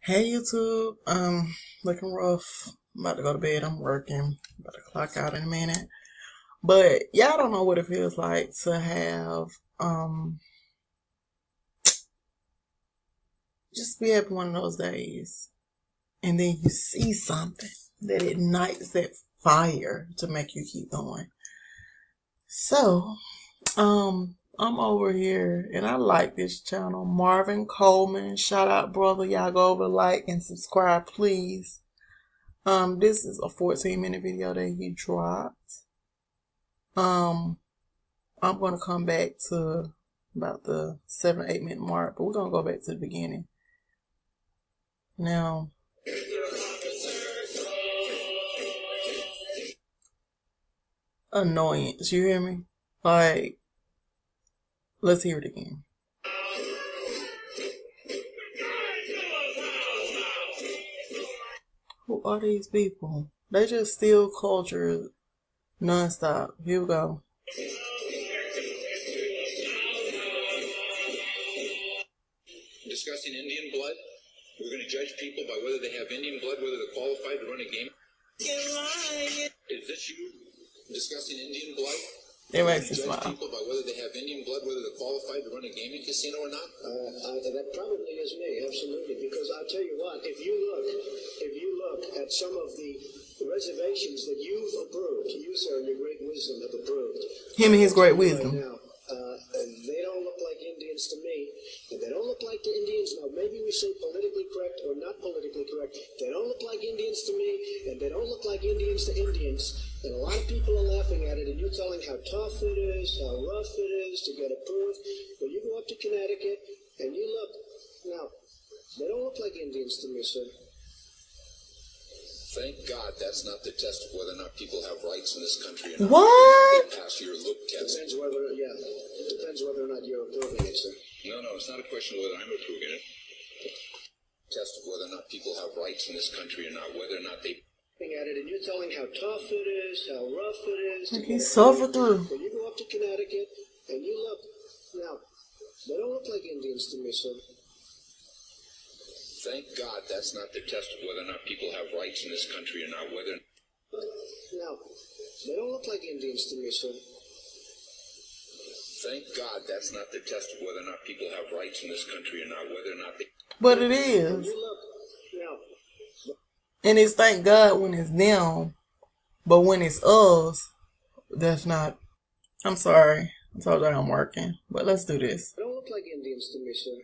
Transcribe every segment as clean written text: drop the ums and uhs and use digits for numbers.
Hey YouTube, looking rough. I'm about to go to bed. I'm working. About to clock out in a minute. But y'all don't know what it feels like to have just be having one of those days and then you see something that ignites that fire to make you keep going. So, I'm over here and I like this channel. Marvin Coleman. Shout out, brother. Y'all go over, like, and subscribe, please. This is a 14-minute video that he dropped. I'm gonna come back to about the 7 or 8 minute mark, but we're gonna go back to the beginning. Now, annoyance, you hear me? Like, let's hear it again. Who are these people? They just steal culture nonstop. Here we go. Discussing Indian blood. We're going to judge people by whether they have Indian blood, whether they're qualified to run a game. Is this you discussing Indian blood? It makes me judge smile. people by whether they have Indian blood, whether they're qualified to run a gaming casino or not? That probably is me, absolutely. Because I'll tell you what, if you look at some of the reservations that you've approved, you, sir, in your great wisdom, have approved. Him and his great wisdom. Right now, they don't look like Indians to me. And they don't look like the Indians. Now, maybe we say politically correct or not politically correct. They don't look like Indians to me, and they don't look like Indians to Indians. And a lot of people are laughing at it, and you're telling how tough it is, how rough it is to get approved. Well, you go up to Connecticut, and you look. Now, they don't look like Indians to me, sir. Thank God that's not the test of whether or not people have rights in this country or not. What? They pass your look test. Depends whether, it depends whether or not you're approving it, sir. No, it's not a question of whether I'm approving it. Test of whether or not people have rights in this country or not, whether or not they At it, and you're telling how tough it is, how rough it is. Like he suffered through. When you go up to Connecticut and you look, now, they don't look like Indians to me, sir. Thank God that's not the test of whether or not people have rights in this country or not, whether... Now, they don't look like Indians to me, sir. Thank God that's not the test of whether or not people have rights in this country or not, whether or not they... But it When is. you look, now, And it's thank God when it's them. But when it's us, that's not. I'm sorry. I told you I'm working. But let's do this. they don't look like Indians to me, sir.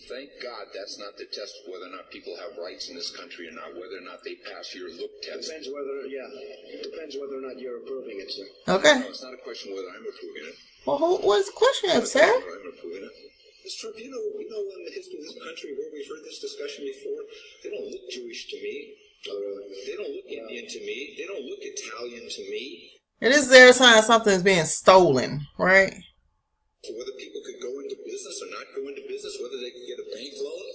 Thank God that's not the test of whether or not people have rights in this country or not, whether or not they pass your look test. Depends whether or not you're approving it, sir. Okay. No, it's not a question of whether I'm approving it. Well, what's the question, sir? I'm approving it. Mr. Trump, you know in the history of this country where we've heard this discussion before, they don't look Jewish to me. They don't look Indian to me. They don't look Italian to me. It is there a time something's being stolen, right? So whether people could go into business or not go into business, whether they could get a bank loan.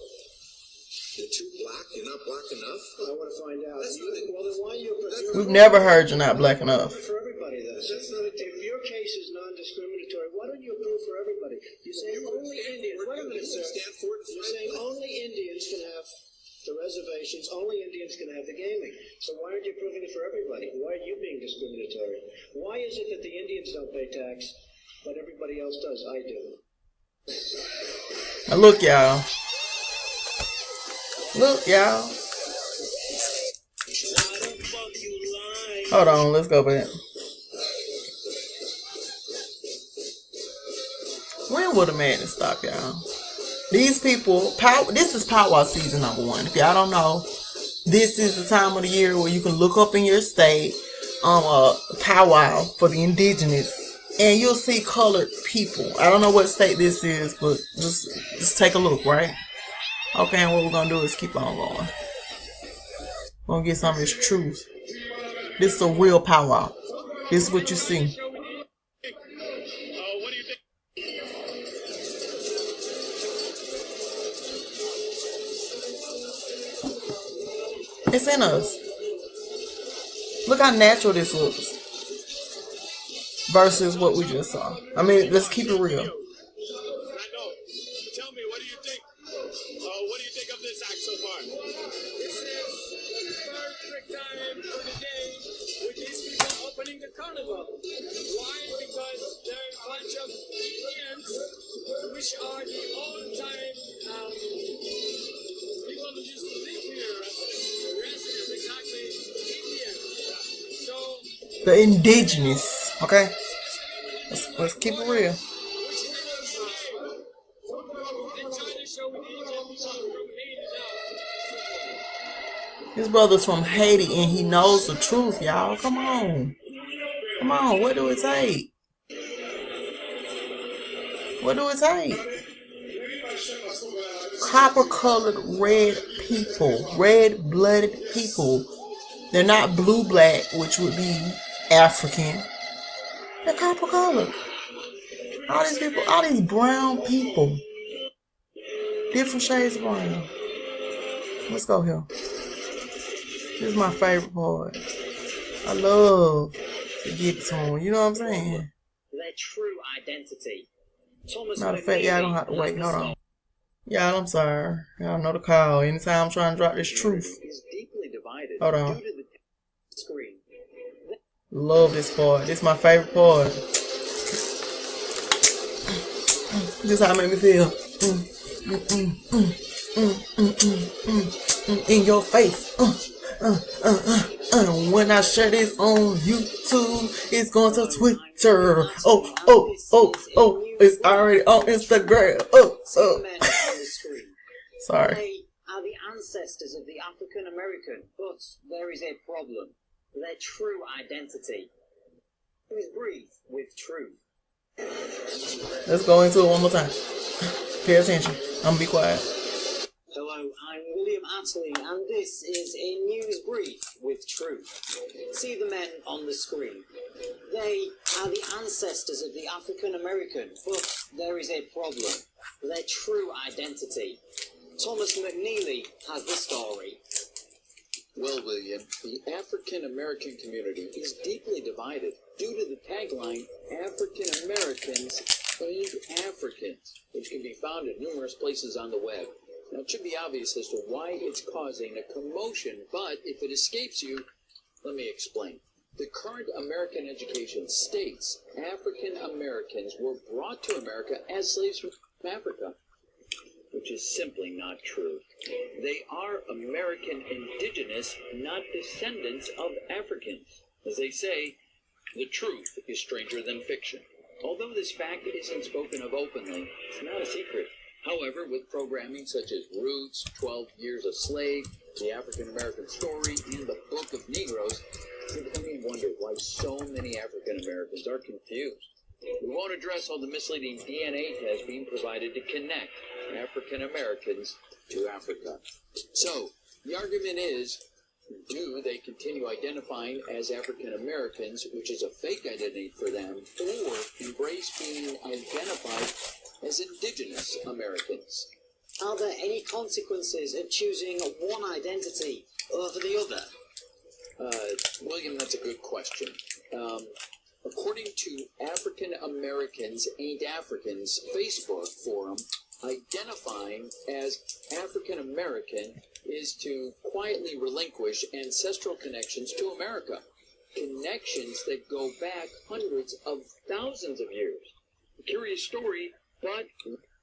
You're too black. You're not black enough. I want to find out. That's not Well, then why are you... We've never heard you're not black enough. For everybody, then. That's not if your case is non-discriminatory, why don't you approve for everybody? You're saying only Indians. Wait a minute, sir. You're saying only Indians can have the reservations, only Indians can have the gaming. So why aren't you approving it for everybody? Why are you being discriminatory? Why is it that the Indians don't pay tax, but everybody else does? I do. Now look, y'all. Look, y'all. Hold on, let's go back. When will the madness stop, y'all? These people, this is powwow season #1. If y'all don't know, this is the time of the year where you can look up in your state powwow for the Indigenous, and you'll see colored people. I don't know what state this is, but just take a look, right? Okay, and what we're gonna do is keep on going. We're gonna get some of this truth. This is a real powwow. This is what you see. It's in us. Look how natural this looks versus what we just saw. I mean, let's keep it real. Tell me, what do you think? what do you think of this act so far? This is the perfect time for the day with these people opening the carnival. Why? Because they're a bunch of Indians, which are the old-time people who used to live here, residents, exactly, Indians. So The indigenous, okay? Let's keep it real. His brother's from Haiti and he knows the truth, y'all. Come on. Come on, what do it take? What do it take? Copper colored red people, red blooded people. They're not blue black, which would be African. They're copper colored. All these people, all these brown people. Different shades of brown. Let's go here. This is my favorite part. I love to get it to them. You know what I'm saying? Their true identity. Matter of fact, y'all don't have to wait. Hold on. Y'all, I'm sorry. Y'all know the call. Anytime I'm trying to drop this truth. Hold on. Love this part. This is my favorite part. This is how it make me feel. In your face. When I share this on YouTube, it's going to Twitter. Oh, it's already on Instagram. Sorry. They are the ancestors of the African American, but there is a problem. Their true identity. Please breathe with truth. Let's go into it one more time. Pay attention. I'm gonna be quiet. Hello, I'm William Attlee, and this is a news brief with truth. See the men on the screen. They are the ancestors of the African American, but there is a problem. Their true identity. Thomas McNeely has the story. Well, William, the African American community is deeply divided due to the tagline, African Americans ain't Africans, which can be found in numerous places on the web. Now, it should be obvious as to why it's causing a commotion, but if it escapes you, let me explain. The current American education states African Americans were brought to America as slaves from Africa, which is simply not true. They are American indigenous, not descendants of Africans. As they say, the truth is stranger than fiction. Although this fact isn't spoken of openly, it's not a secret. However, with programming such as Roots, 12 Years a Slave, The African American Story, and The Book of Negroes, it's only wonder why so many African Americans are confused. We won't address all the misleading DNA tests being provided to connect African Americans to Africa. So, the argument is, do they continue identifying as African Americans, which is a fake identity for them, or embrace being identified as indigenous Americans? Are there any consequences of choosing one identity over the other? William, that's a good question. According to African Americans Ain't Africans Facebook forum, identifying as African American is to quietly relinquish ancestral connections to America. Connections that go back hundreds of thousands of years. A curious story, but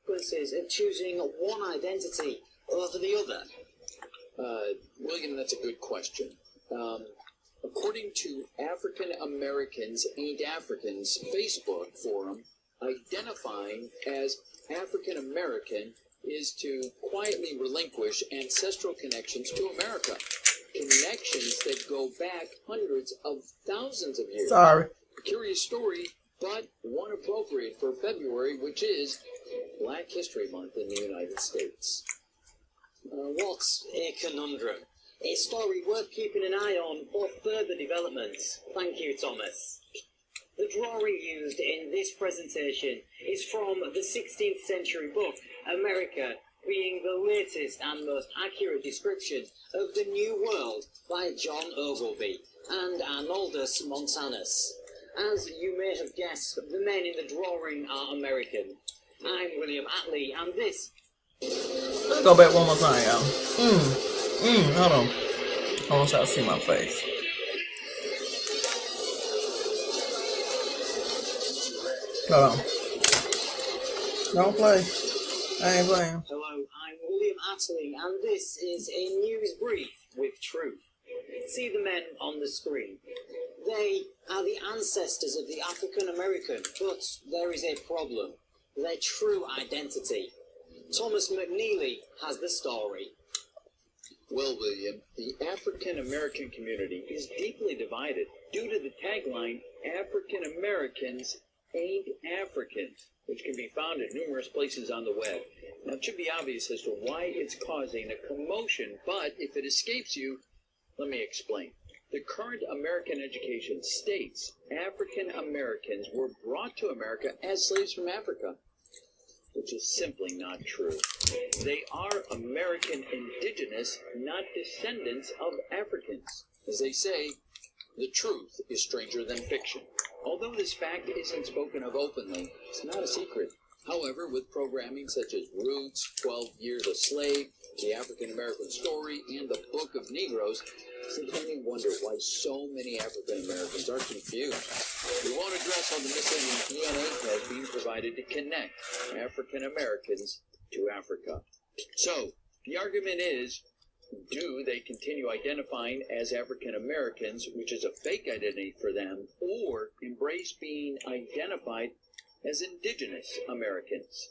Consequences of choosing one identity over the other? William, that's a good question. According to African Americans Ain't Africans Facebook forum, identifying as African American is to quietly relinquish ancestral connections to America. Connections that go back hundreds of thousands of years. Sorry. A curious story, but one appropriate for February, which is Black History Month in the United States. What a conundrum. A story worth keeping an eye on for further developments. Thank you, Thomas. The drawing used in this presentation is from the 16th century book, America, being the latest and most accurate description of the New World by John Ogilvy and Arnoldus Montanus. As you may have guessed, the men in the drawing are American. I'm William Attlee, and this Let's go back one more time, y'all. Hold on. I want y'all to see my face. Hold on. Don't play. I ain't playing. Hello, I'm William Attling, and this is a news brief with truth. See the men on the screen. They are the ancestors of the African American, but there is a problem. Their true identity. Thomas McNeely has the story. Well, William, the African American community is deeply divided due to the tagline, African Americans ain't Africans, which can be found in numerous places on the web. Now, it should be obvious as to why it's causing a commotion, but if it escapes you, let me explain. The current American education states African Americans were brought to America as slaves from Africa, which is simply not true. They are American indigenous, not descendants of Africans. As they say, the truth is stranger than fiction. Although this fact isn't spoken of openly, it's not a secret. However, with programming such as Roots, 12 Years a Slave, The African American Story, and The Book of Negroes, it's beginning to wonder why so many African Americans are confused. We won't address how the missing DNA test being provided to connect African Americans to Africa. So, the argument is, do they continue identifying as African Americans, which is a fake identity for them, or embrace being identified as Indigenous Americans?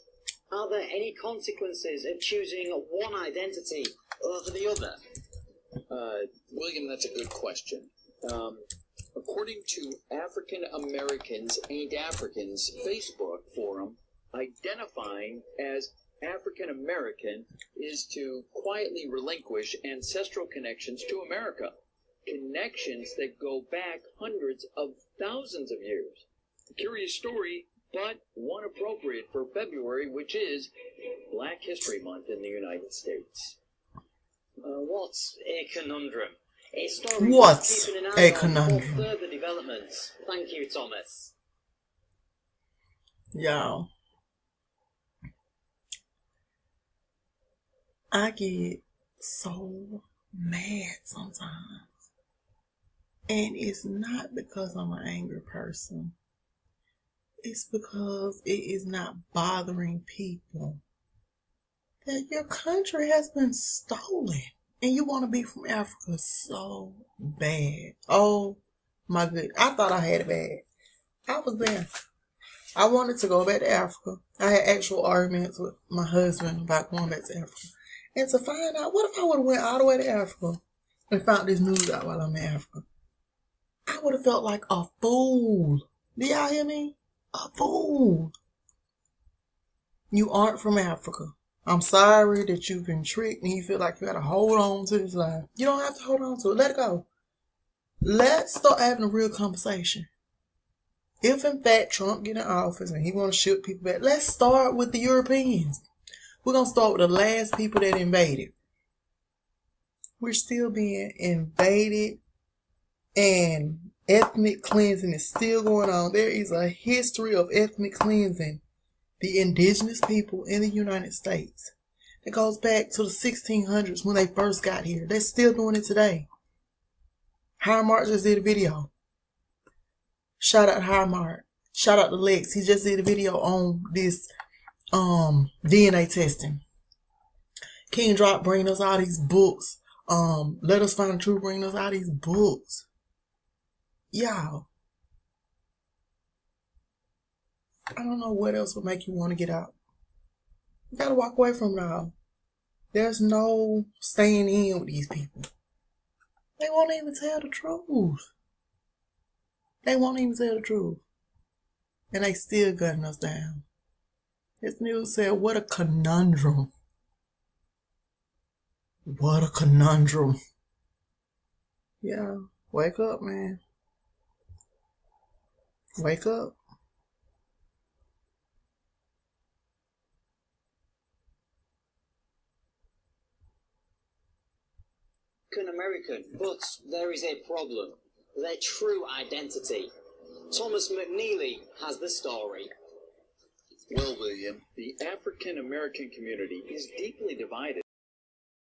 Are there any consequences of choosing one identity over the other? William, that's a good question. According to African Americans Ain't Africans Facebook forum, identifying as African American is to quietly relinquish ancestral connections to America, connections that go back hundreds of thousands of years. A curious story, but one appropriate for February, which is Black History Month in the United States. What's a conundrum? A story What's keeping an a eye on conundrum? for further developments. Thank you, Thomas. Y'all, I get so mad sometimes. And it's not because I'm an angry person. It's because it is not bothering people that your country has been stolen. And you want to be from Africa so bad. Oh my goodness. I thought I had it bad. I was there. I wanted to go back to Africa. I had actual arguments with my husband about going back to Africa. And to find out, what if I would have went all the way to Africa and found this news out while I'm in Africa? I would have felt like a fool. Do y'all hear me? A fool. You aren't from Africa. I'm sorry that you've been tricked and you feel like you got to hold on to this lie. You don't have to hold on to it. Let it go. Let's start having a real conversation. If in fact Trump get in office and he want to ship people back, let's start with the Europeans. We're going to start with the last people that invaded. We're still being invaded and ethnic cleansing is still going on. There is a history of ethnic cleansing. The indigenous people in the United States. It goes back to the 1600s when they first got here. They're still doing it today. Highmark just did a video. Shout out to Highmark. Shout out to Lex. He just did a video on this DNA testing. King Drop bringing us all these books. Let Us Find the Truth bringing us all these books. Y'all. I don't know what else would make you want to get out. You gotta walk away from it all. There's no staying in with these people. They won't even tell the truth. They won't even tell the truth. And they still gutting us down. This news said, what a conundrum. What a conundrum. Yeah, wake up, man. Wake up. American, but there is a problem. Their true identity. Thomas McNeely has the story. Well, William, the African American community is deeply divided.